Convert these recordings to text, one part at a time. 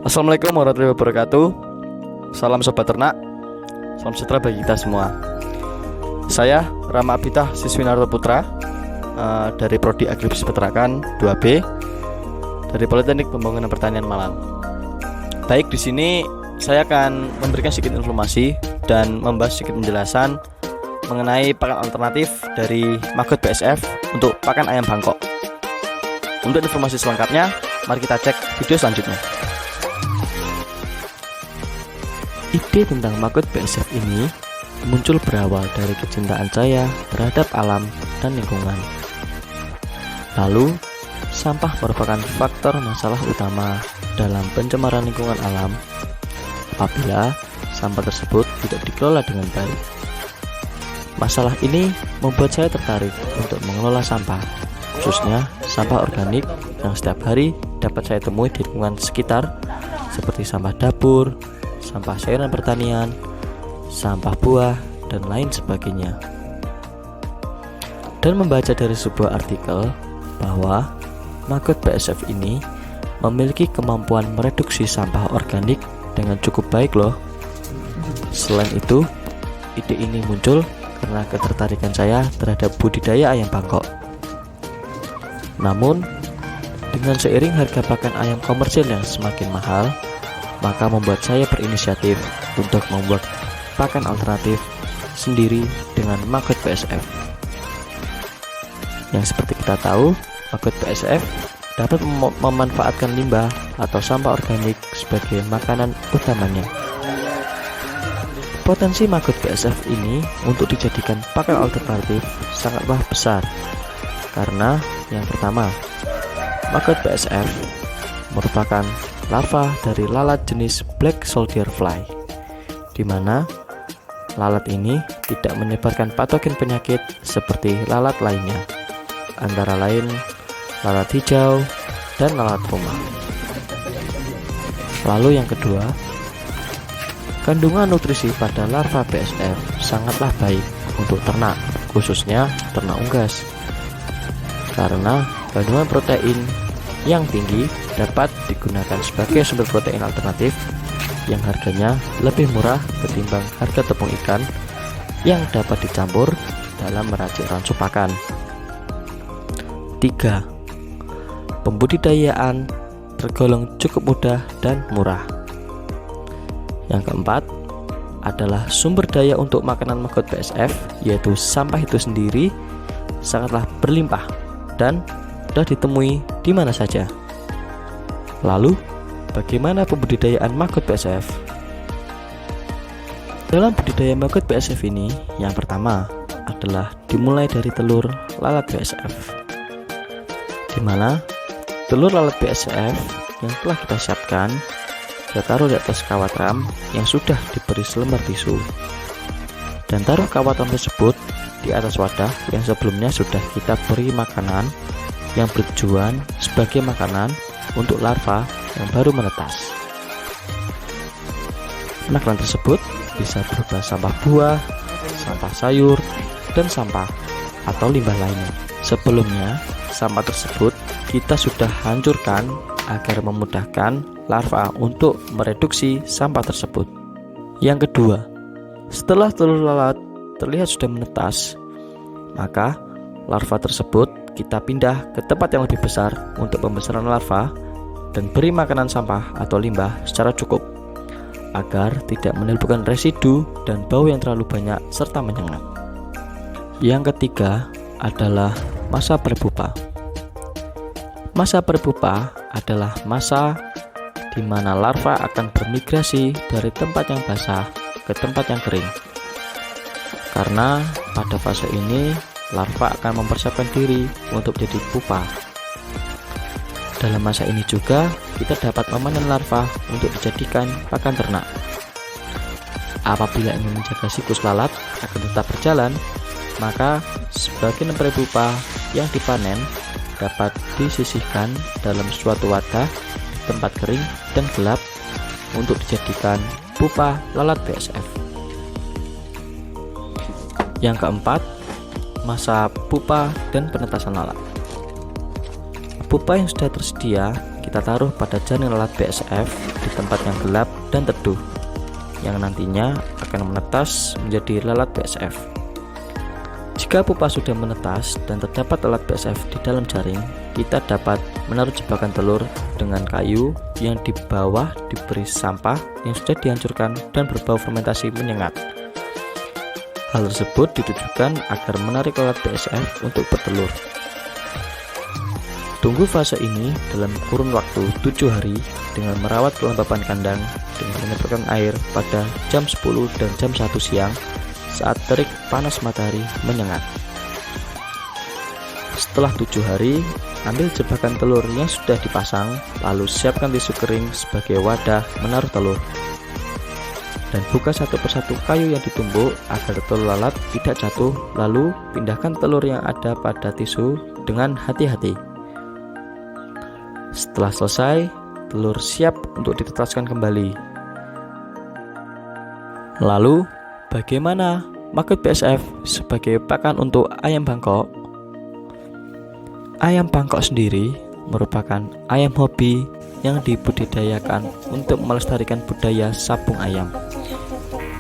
Assalamualaikum warahmatullahi wabarakatuh. Salam sobat ternak, salam sejahtera bagi kita semua. Saya Rama Abitah, siswi Naruto Putra dari Prodi Agribisnis Peternakan 2B dari Politeknik Pembangunan Pertanian Malang. Baik, di sini saya akan memberikan sedikit informasi dan membahas sedikit penjelasan mengenai pakan alternatif dari Maggot BSF untuk pakan ayam Bangkok. Untuk informasi selengkapnya, mari kita cek video selanjutnya. Ide tentang Maggot BSF ini muncul berawal dari kecintaan saya terhadap alam dan lingkungan. Lalu, sampah merupakan faktor masalah utama dalam pencemaran lingkungan alam apabila sampah tersebut tidak dikelola dengan baik. Masalah ini membuat saya tertarik untuk mengelola sampah, khususnya sampah organik yang setiap hari dapat saya temui di lingkungan sekitar seperti sampah dapur, sampah sayuran pertanian, sampah buah, dan lain sebagainya. Dan membaca dari sebuah artikel bahwa Maggot BSF ini memiliki kemampuan mereduksi sampah organik dengan cukup baik loh. Selain itu, ide ini muncul karena ketertarikan saya terhadap budidaya ayam Bangkok. Namun, dengan seiring harga pakan ayam komersil yang semakin mahal, maka membuat saya berinisiatif untuk membuat pakan alternatif sendiri dengan Maggot BSF. Yang seperti kita tahu, Maggot BSF dapat memanfaatkan limbah atau sampah organik sebagai makanan utamanya. Potensi Maggot BSF ini untuk dijadikan pakan alternatif sangatlah besar. Karena yang pertama, Maggot BSF merupakan larva dari lalat jenis Black Soldier Fly, di mana lalat ini tidak menyebarkan patogen penyakit seperti lalat lainnya, antara lain lalat hijau dan lalat rumah. Lalu yang kedua, kandungan nutrisi pada larva BSF sangatlah baik untuk ternak, khususnya ternak unggas, karena kandungan protein yang tinggi dapat digunakan sebagai sumber protein alternatif yang harganya lebih murah ketimbang harga tepung ikan yang dapat dicampur dalam meracik ransu pakan. 3. Pembudidayaan tergolong cukup mudah dan murah. Yang keempat adalah sumber daya untuk makanan Maggot BSF, yaitu sampah itu sendiri sangatlah berlimpah dan sudah ditemui di mana saja. Lalu, bagaimana pembudidayaan Maggot BSF? Dalam budidaya Maggot BSF ini, yang pertama adalah dimulai dari telur lalat BSF, di mana telur lalat BSF yang telah kita siapkan kita taruh di atas kawat ram yang sudah diberi selembar tisu, dan taruh kawatan tersebut di atas wadah yang sebelumnya sudah kita beri makanan yang bertujuan sebagai makanan untuk larva yang baru menetas. Makanan tersebut bisa berupa sampah buah, sampah sayur, dan sampah atau limbah lainnya. Sebelumnya, sampah tersebut kita sudah hancurkan agar memudahkan larva untuk mereduksi sampah tersebut. Yang kedua, setelah telur lalat terlihat sudah menetas, maka larva tersebut kita pindah ke tempat yang lebih besar untuk pembesaran larva dan beri makanan sampah atau limbah secara cukup agar tidak menimbulkan residu dan bau yang terlalu banyak serta menyengat. Yang ketiga adalah masa prepupa. Masa prepupa adalah masa di mana larva akan bermigrasi dari tempat yang basah ke tempat yang kering. Karena pada fase ini larva akan mempersiapkan diri untuk menjadi pupa. Dalam masa ini juga kita dapat memanen larva untuk dijadikan pakan ternak. Apabila ingin menjaga siklus lalat akan tetap berjalan, maka sebagian prepupa yang dipanen dapat disisihkan dalam suatu wadah di tempat kering dan gelap untuk dijadikan pupa lalat BSF. Yang keempat, masa pupa dan penetasan lalat. Pupa yang sudah tersedia kita taruh pada jaring lalat BSF di tempat yang gelap dan teduh, yang nantinya akan menetas menjadi lalat BSF. Jika pupa sudah menetas dan terdapat lalat BSF di dalam jaring, kita dapat menaruh jebakan telur dengan kayu yang di bawah diberi sampah yang sudah dihancurkan dan berbau fermentasi menyengat. Hal tersebut ditujukan agar menarik lalat BSF untuk bertelur. Tunggu fase ini dalam kurun waktu 7 hari dengan merawat kelembapan kandang dengan menyemprotkan air pada jam 10 dan jam 1 siang saat terik panas matahari menyengat. Setelah 7 hari, ambil jebakan telur yang sudah dipasang, lalu siapkan tisu kering sebagai wadah menaruh telur. Dan buka satu persatu kayu yang ditumbuk agar telur lalat tidak jatuh, lalu pindahkan telur yang ada pada tisu dengan hati-hati. Setelah selesai, telur siap untuk ditetaskan kembali. Lalu, bagaimana maggot BSF sebagai pakan untuk ayam bangkok? Ayam bangkok sendiri merupakan ayam hobi yang dibudidayakan untuk melestarikan budaya sabung ayam.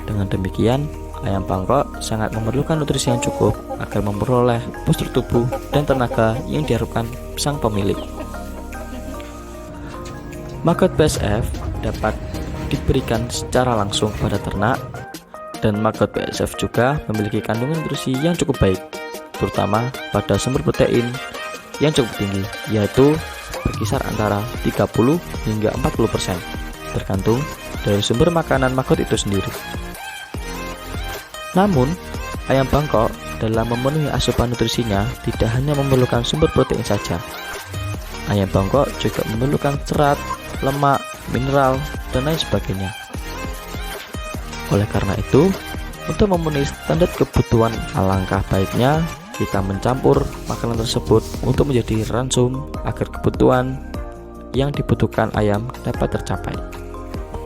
Dengan demikian, ayam bangkok sangat memerlukan nutrisi yang cukup agar memperoleh postur tubuh dan tenaga yang diharapkan sang pemilik. Maggot BSF dapat diberikan secara langsung pada ternak, dan maggot BSF juga memiliki kandungan nutrisi yang cukup baik, terutama pada sumber protein yang cukup tinggi, yaitu berkisar antara 30 hingga 40%, tergantung dari sumber makanan maggot itu sendiri. Namun, ayam bangkok dalam memenuhi asupan nutrisinya tidak hanya memerlukan sumber protein saja. Ayam bangkok juga memerlukan serat, lemak, mineral, dan lain sebagainya. Oleh karena itu, untuk memenuhi standar kebutuhan, alangkah baiknya kita mencampur makanan tersebut untuk menjadi ransum agar kebutuhan yang dibutuhkan ayam dapat tercapai.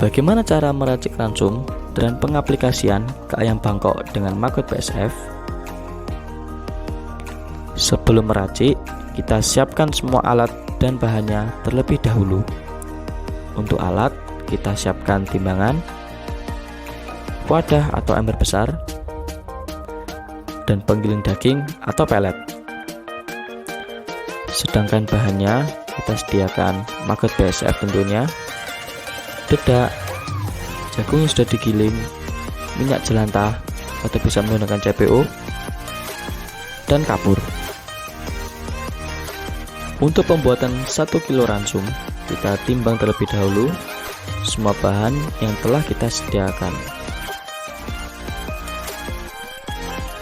Bagaimana cara meracik ransum dan pengaplikasian ke ayam bangkok dengan maggot BSF? Sebelum meracik, kita siapkan semua alat dan bahannya terlebih dahulu. Untuk alat, kita siapkan timbangan, wadah atau ember besar, dan penggiling daging atau pelet. Sedangkan bahannya kita sediakan maggot BSF tentunya, dedak, jagung yang sudah digiling, minyak jelantah atau bisa menggunakan CPO, dan kapur. Untuk pembuatan 1 kilo ransum, kita timbang terlebih dahulu semua bahan yang telah kita sediakan.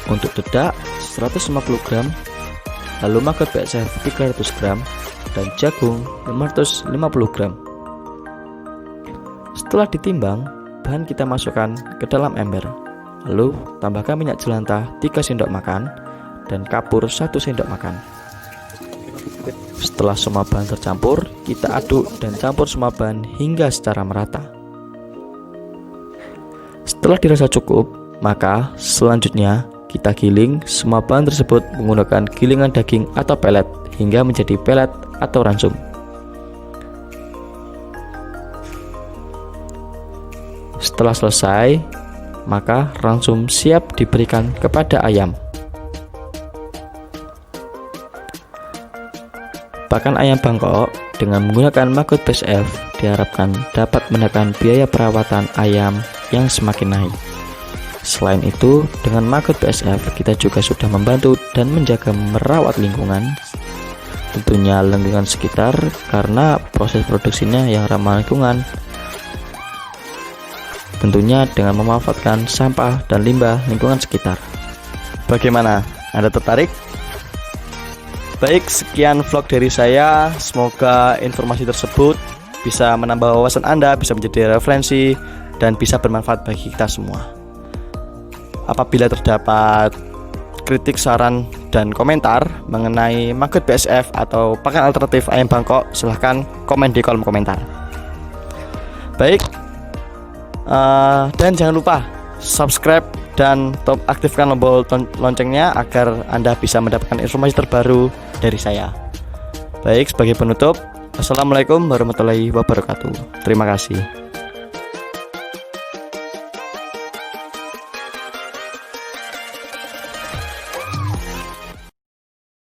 Untuk dedak 150 gram, lalu maggot BSF 300 gram, dan jagung 550 gram. Setelah ditimbang, bahan kita masukkan ke dalam ember, lalu tambahkan minyak jelantah 3 sendok makan dan kapur 1 sendok makan. Setelah semua bahan tercampur, kita aduk dan campur semua bahan hingga secara merata. Setelah dirasa cukup, maka selanjutnya kita giling semua bahan tersebut menggunakan gilingan daging atau pelet hingga menjadi pelet atau ransum. Setelah selesai, maka ransum siap diberikan kepada ayam. Pakan ayam bangkok dengan menggunakan maggot BSF diharapkan dapat menekan biaya perawatan ayam yang semakin naik. Selain itu, dengan maggot BSF kita juga sudah membantu dan menjaga merawat lingkungan, tentunya lingkungan sekitar, karena proses produksinya yang ramah lingkungan, tentunya dengan memanfaatkan sampah dan limbah lingkungan sekitar. Bagaimana? Anda tertarik? Baik, sekian vlog dari saya. Semoga informasi tersebut bisa menambah wawasan Anda, bisa menjadi referensi, dan bisa bermanfaat bagi kita semua. Apabila terdapat kritik, saran, dan komentar mengenai maggot BSF atau pakan alternatif ayam bangkok, silahkan komen di kolom komentar. Baik, dan jangan lupa subscribe dan aktifkan tombol loncengnya agar Anda bisa mendapatkan informasi terbaru dari saya. Baik, sebagai penutup, Assalamualaikum warahmatullahi wabarakatuh. Terima kasih.